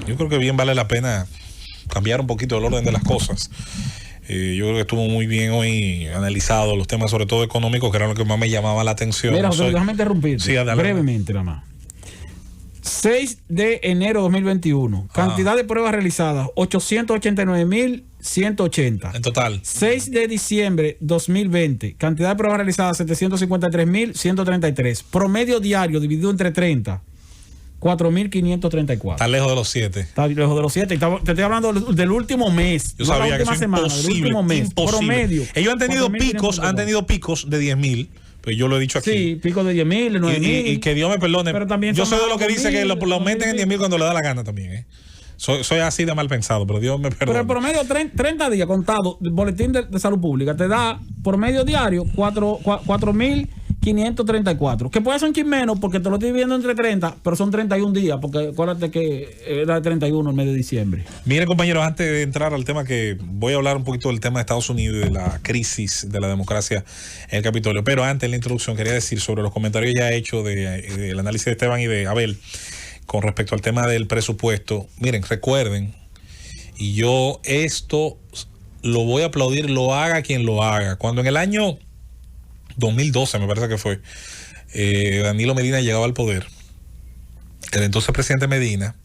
yo creo que bien vale la pena cambiar un poquito el orden de las cosas. Yo creo que estuvo muy bien hoy analizado los temas, sobre todo económicos, que era lo que más me llamaba la atención. Mira, José, déjame interrumpirte sí, brevemente nada más. 6 de enero de 2021, cantidad de pruebas realizadas, 889.180. En total. 6 de diciembre 2020, cantidad de pruebas realizadas, 753.133. Promedio diario dividido entre 30. 4.534. Está lejos de los 7. Está lejos de los 7. Te estoy hablando del último mes. Yo sabía la última que eso semana, imposible, del último mes. imposible. Promedio. Ellos han tenido picos de 10.000. Pues yo lo he dicho aquí. Sí, picos de 10.000, de 9.000. Y que Dios me perdone. Pero también yo soy de los que dice que lo aumenten en 10.000 cuando le da la gana también. Soy así de mal pensado, pero Dios me perdone. Pero el promedio 30 días contado, el boletín de salud pública te da promedio diario 4.534. Que puede ser un chin menos porque te lo estoy viendo entre 30, pero son 31 días, porque acuérdate que era de 31 el mes de diciembre. Miren, compañeros, antes de entrar al tema, que voy a hablar un poquito del tema de Estados Unidos y de la crisis de la democracia en el Capitolio, pero antes, en la introducción, quería decir sobre los comentarios ya hechos del análisis de Esteban y de Abel con respecto al tema del presupuesto. Miren, recuerden, y yo esto lo voy a aplaudir, lo haga quien lo haga. Cuando en el año 2012, me parece que fue, Danilo Medina llegaba al poder, el entonces presidente Medina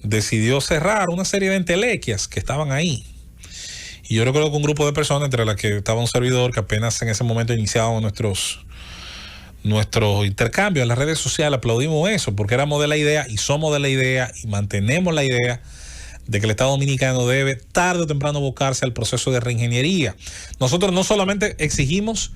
decidió cerrar una serie de entelequias que estaban ahí. Y yo recuerdo que un grupo de personas, entre las que estaba un servidor, que apenas en ese momento iniciábamos nuestros intercambios en las redes sociales, aplaudimos eso, porque éramos de la idea y somos de la idea y mantenemos la idea de que el Estado Dominicano debe tarde o temprano abocarse al proceso de reingeniería. Nosotros no solamente exigimos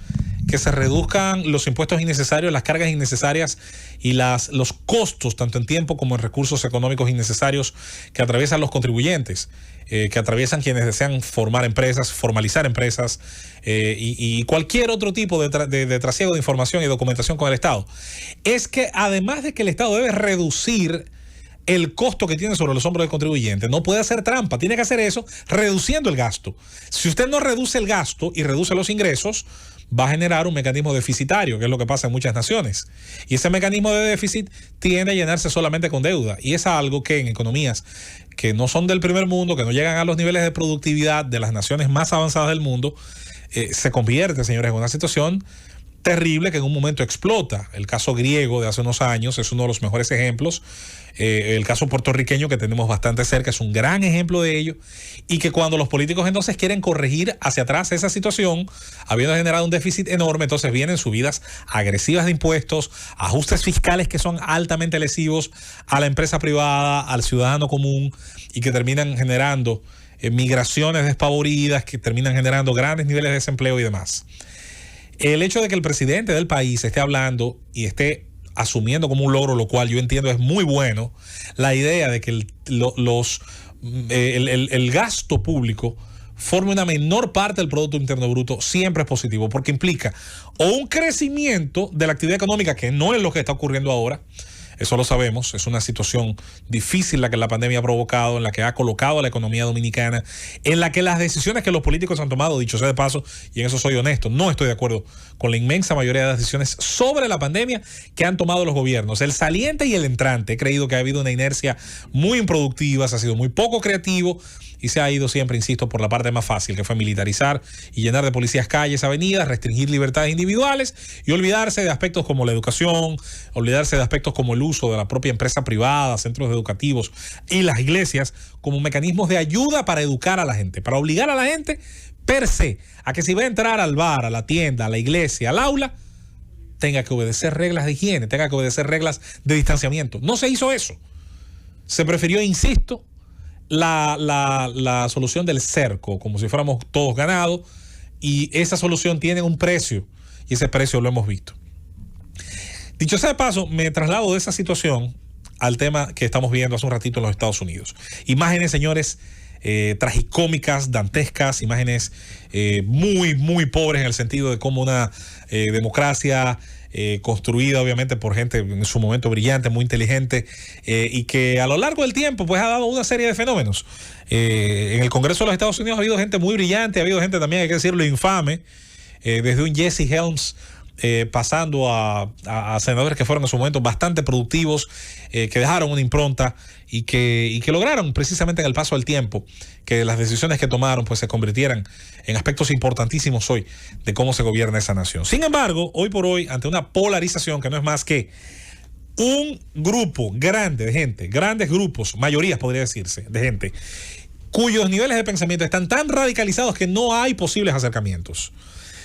que se reduzcan los impuestos innecesarios, las cargas innecesarias y los costos, tanto en tiempo como en recursos económicos innecesarios que atraviesan los contribuyentes, que atraviesan quienes desean formar empresas, formalizar empresas y cualquier otro tipo de trasiego de información y documentación con el Estado. Es que además de que el Estado debe reducir el costo que tiene sobre los hombros del contribuyente, no puede hacer trampa, tiene que hacer eso reduciendo el gasto. Si usted no reduce el gasto y reduce los ingresos, va a generar un mecanismo deficitario, que es lo que pasa en muchas naciones. Y ese mecanismo de déficit tiende a llenarse solamente con deuda. Y es algo que en economías que no son del primer mundo, que no llegan a los niveles de productividad de las naciones más avanzadas del mundo, se convierte, señores, en una situación terrible que en un momento explota. El caso griego de hace unos años es uno de los mejores ejemplos. El caso puertorriqueño, que tenemos bastante cerca, es un gran ejemplo de ello, y que cuando los políticos entonces quieren corregir hacia atrás esa situación, habiendo generado un déficit enorme, entonces vienen subidas agresivas de impuestos, ajustes fiscales que son altamente lesivos a la empresa privada, al ciudadano común, y que terminan generando migraciones despavoridas, que terminan generando grandes niveles de desempleo y demás. El hecho de que el presidente del país esté hablando y esté asumiendo como un logro, lo cual yo entiendo es muy bueno, la idea de que el gasto público forme una menor parte del Producto Interno Bruto, siempre es positivo, porque implica o un crecimiento de la actividad económica, que no es lo que está ocurriendo ahora. Eso lo sabemos, es una situación difícil la que la pandemia ha provocado, en la que ha colocado a la economía dominicana, en la que las decisiones que los políticos han tomado, dicho sea de paso, y en eso soy honesto, no estoy de acuerdo con la inmensa mayoría de las decisiones sobre la pandemia que han tomado los gobiernos. El saliente y el entrante, he creído que ha habido una inercia muy improductiva, se ha sido muy poco creativo y se ha ido siempre, insisto, por la parte más fácil, que fue militarizar y llenar de policías calles, avenidas, restringir libertades individuales y olvidarse de aspectos como la educación, olvidarse de aspectos como el uso de la propia empresa privada, centros educativos y las iglesias como mecanismos de ayuda para educar a la gente, para obligar a la gente per se a que si va a entrar al bar, a la tienda, a la iglesia, al aula, tenga que obedecer reglas de higiene, tenga que obedecer reglas de distanciamiento. No se hizo eso. Se prefirió, insisto, la solución del cerco, como si fuéramos todos ganados, y esa solución tiene un precio, y ese precio lo hemos visto. Dicho sea de paso, me traslado de esa situación al tema que estamos viendo hace un ratito en los Estados Unidos. Imágenes, señores, tragicómicas, dantescas, imágenes muy, muy pobres en el sentido de cómo una democracia construida obviamente por gente en su momento brillante, muy inteligente, y que a lo largo del tiempo pues ha dado una serie de fenómenos. En el Congreso de los Estados Unidos ha habido gente muy brillante, ha habido gente también, hay que decirlo, infame, desde un Jesse Helms pasando a senadores que fueron en su momento bastante productivos, que dejaron una impronta y que lograron precisamente en el paso del tiempo que las decisiones que tomaron pues se convirtieran en aspectos importantísimos hoy de cómo se gobierna esa nación. Sin embargo, hoy por hoy, ante una polarización que no es más que un grupo grande de gente, grandes grupos, mayorías podría decirse, de gente cuyos niveles de pensamiento están tan radicalizados que no hay posibles acercamientos.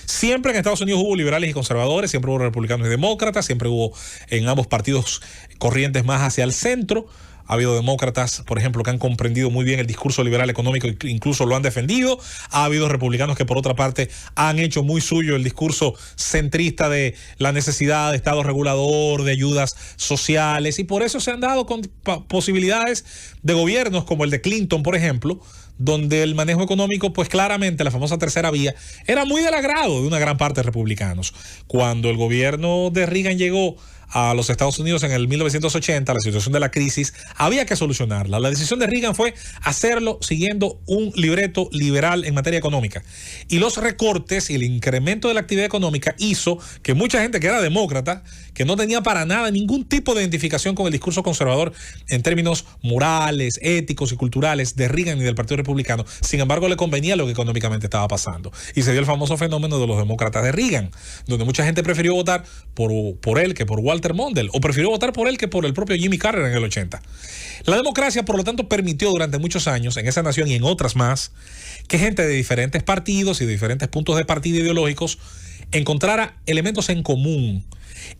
Siempre en Estados Unidos hubo liberales y conservadores, siempre hubo republicanos y demócratas, siempre hubo en ambos partidos corrientes más hacia el centro. Ha habido demócratas, por ejemplo, que han comprendido muy bien el discurso liberal económico e incluso lo han defendido. Ha habido republicanos que, por otra parte, han hecho muy suyo el discurso centrista de la necesidad de Estado regulador, de ayudas sociales, y por eso se han dado con posibilidades de gobiernos como el de Clinton, por ejemplo, donde el manejo económico, pues claramente la famosa tercera vía, era muy del agrado de una gran parte de republicanos. Cuando el gobierno de Reagan llegó a los Estados Unidos en el 1980, la situación de la crisis, había que solucionarla. La decisión de Reagan fue hacerlo siguiendo un libreto liberal en materia económica. Y los recortes y el incremento de la actividad económica hizo que mucha gente que era demócrata, que no tenía para nada ningún tipo de identificación con el discurso conservador en términos morales, éticos y culturales de Reagan y del Partido Republicano, sin embargo le convenía lo que económicamente estaba pasando. Y se dio el famoso fenómeno de los demócratas de Reagan, donde mucha gente prefirió votar por él que por Walter Mondale, o prefirió votar por él que por el propio Jimmy Carter en el 80. La democracia, por lo tanto, permitió durante muchos años en esa nación y en otras más que gente de diferentes partidos y de diferentes puntos de partida ideológicos encontrara elementos en común.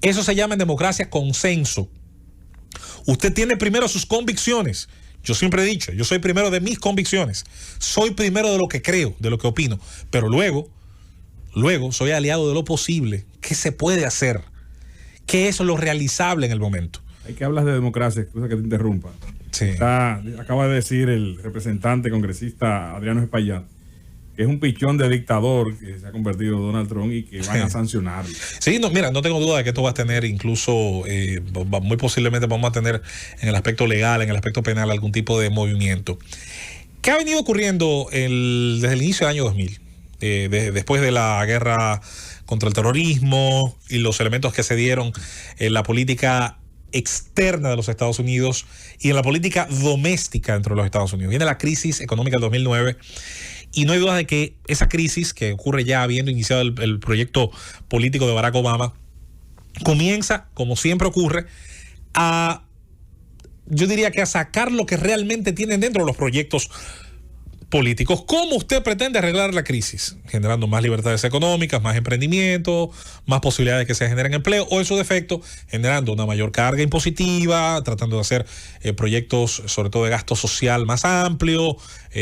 Eso se llama en democracia consenso. Usted tiene primero sus convicciones. Yo siempre he dicho, yo soy primero de mis convicciones. Soy primero de lo que creo, de lo que opino. Pero luego soy aliado de lo posible. ¿Qué se puede hacer? ¿Qué es lo realizable en el momento? Hay que hablar de democracia, excusa que te interrumpa. Sí. Acaba de decir el representante congresista Adriano Espaillat que es un pichón de dictador que se ha convertido en Donald Trump y que van a sancionarlo. Sí, no, mira, no tengo duda de que esto va a tener incluso, muy posiblemente vamos a tener en el aspecto legal, en el aspecto penal, algún tipo de movimiento. ¿Qué ha venido ocurriendo desde el inicio del año 2000? Después de la guerra contra el terrorismo y los elementos que se dieron en la política externa de los Estados Unidos y en la política doméstica dentro de los Estados Unidos. Viene la crisis económica del 2009 y no hay duda de que esa crisis, que ocurre ya habiendo iniciado el proyecto político de Barack Obama, comienza, como siempre ocurre, yo diría que a sacar lo que realmente tienen dentro de los proyectos políticos. ¿Cómo usted pretende arreglar la crisis? Generando más libertades económicas, más emprendimiento, más posibilidades de que se generen empleo, o en su defecto, generando una mayor carga impositiva, tratando de hacer proyectos, sobre todo de gasto social más amplio,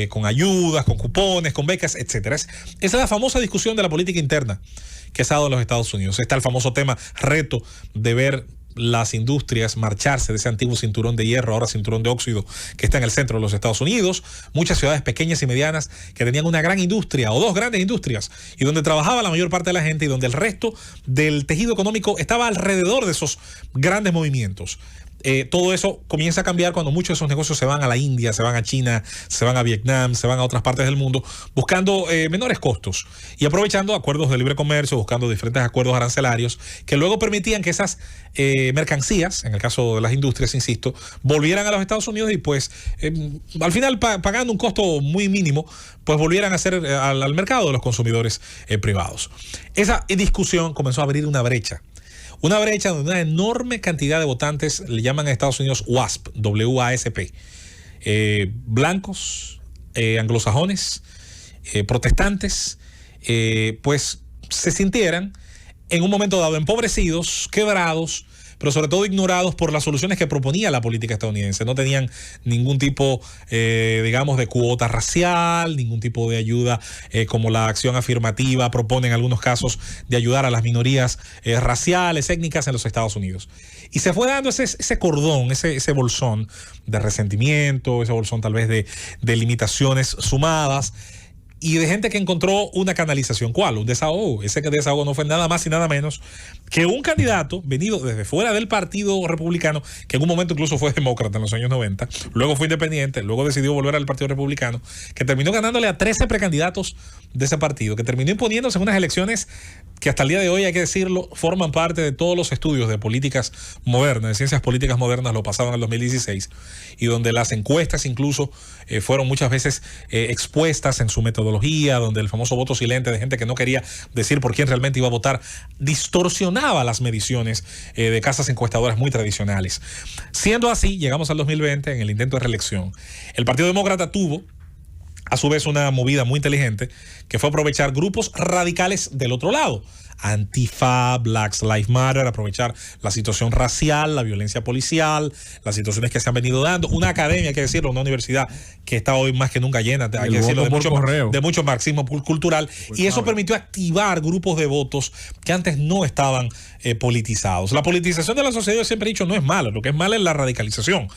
con ayudas, con cupones, con becas, etcétera. Esa es la famosa discusión de la política interna que se ha dado en los Estados Unidos. Está el famoso reto de ver las industrias marcharse de ese antiguo cinturón de hierro, ahora cinturón de óxido, que está en el centro de los Estados Unidos. Muchas ciudades pequeñas y medianas que tenían una gran industria o dos grandes industrias y donde trabajaba la mayor parte de la gente y donde el resto del tejido económico estaba alrededor de esos grandes movimientos. Todo eso comienza a cambiar cuando muchos de esos negocios se van a la India, se van a China, se van a Vietnam, se van a otras partes del mundo buscando menores costos y aprovechando acuerdos de libre comercio, buscando diferentes acuerdos arancelarios que luego permitían que esas mercancías, en el caso de las industrias, insisto, volvieran a los Estados Unidos y pues al final pagando un costo muy mínimo, pues volvieran a ser al mercado de los consumidores privados. Esa discusión comenzó a abrir una brecha donde una enorme cantidad de votantes le llaman a Estados Unidos WASP, W-A-S-P, blancos, anglosajones, protestantes, pues se sintieran en un momento dado empobrecidos, quebrados, pero sobre todo ignorados por las soluciones que proponía la política estadounidense. No tenían ningún tipo, digamos, de cuota racial, ningún tipo de ayuda como la acción afirmativa propone en algunos casos de ayudar a las minorías raciales, étnicas en los Estados Unidos. Y se fue dando ese cordón, ese bolsón de resentimiento, ese bolsón tal vez de limitaciones sumadas, y de gente que encontró una canalización. ¿Cuál? Un desahogo. Ese desahogo no fue nada más y nada menos que un candidato venido desde fuera del Partido Republicano, que en un momento incluso fue demócrata en los años 90, luego fue independiente, luego decidió volver al Partido Republicano, que terminó ganándole a 13 precandidatos de ese partido, que terminó imponiéndose en unas elecciones que hasta el día de hoy, hay que decirlo, forman parte de todos los estudios de políticas modernas, de ciencias políticas modernas, lo pasaron en el 2016, y donde las encuestas incluso fueron muchas veces expuestas en su metodología, donde el famoso voto silente de gente que no quería decir por quién realmente iba a votar, distorsionaba las mediciones de casas encuestadoras muy tradicionales. Siendo así, llegamos al 2020 en el intento de reelección. El Partido Demócrata tuvo a su vez una movida muy inteligente, que fue aprovechar grupos radicales del otro lado. Antifa, Black Lives Matter, aprovechar la situación racial, la violencia policial, las situaciones que se han venido dando. Una academia, hay que decirlo, una universidad que está hoy más que nunca llena, hay que decirlo, de mucho marxismo cultural. Y eso permitió activar grupos de votos que antes no estaban politizados. La politización de la sociedad, yo siempre he dicho, no es mala, lo que es malo es la radicalización.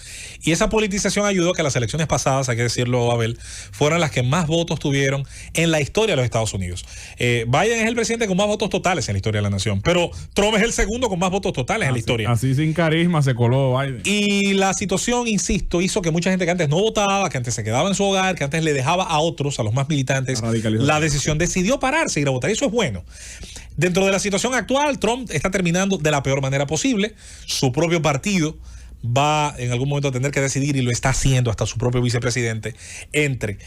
Y esa politización ayudó a que las elecciones pasadas, hay que decirlo, Abel, fueran las que más votos tuvieron en la historia de los Estados Unidos. Biden es el presidente con más votos totales en la historia de la nación, pero Trump es el segundo con más votos totales en la historia. Así sin carisma se coló Biden. Y la situación, insisto, hizo que mucha gente que antes no votaba, que antes se quedaba en su hogar, que antes le dejaba a otros, a los más militantes, la decisión, decidió pararse y ir a votar. Eso es bueno. Dentro de la situación actual, Trump está terminando de la peor manera posible. Su propio partido va en algún momento a tener que decidir, y lo está haciendo hasta su propio vicepresidente, entre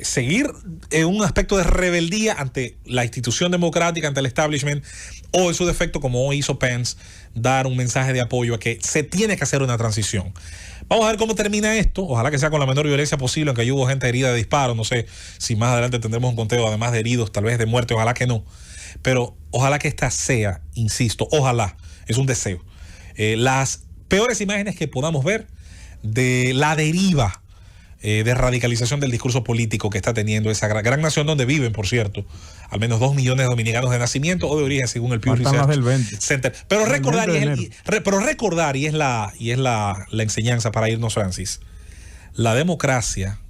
seguir en un aspecto de rebeldía ante la institución democrática, ante el establishment, o en su defecto, como hoy hizo Pence, dar un mensaje de apoyo a que se tiene que hacer una transición. Vamos a ver cómo termina esto. Ojalá que sea con la menor violencia posible, aunque hubo gente herida de disparo. No sé si más adelante tendremos un conteo, además de heridos, tal vez de muerte, ojalá que no. Pero ojalá que esta sea, insisto, ojalá, es un deseo, las peores imágenes que podamos ver de la deriva de radicalización del discurso político que está teniendo esa gran nación, donde viven, por cierto, al menos 2 millones de dominicanos de nacimiento o de origen, según el Pew Research Center. Pero recordar, y es la enseñanza para irnos, Francis, la democracia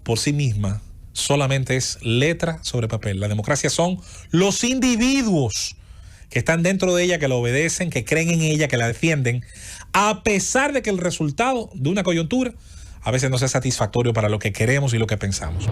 por sí misma solamente es letra sobre papel. La democracia son los individuos que están dentro de ella, que la obedecen, que creen en ella, que la defienden, a pesar de que el resultado de una coyuntura a veces no sea satisfactorio para lo que queremos y lo que pensamos.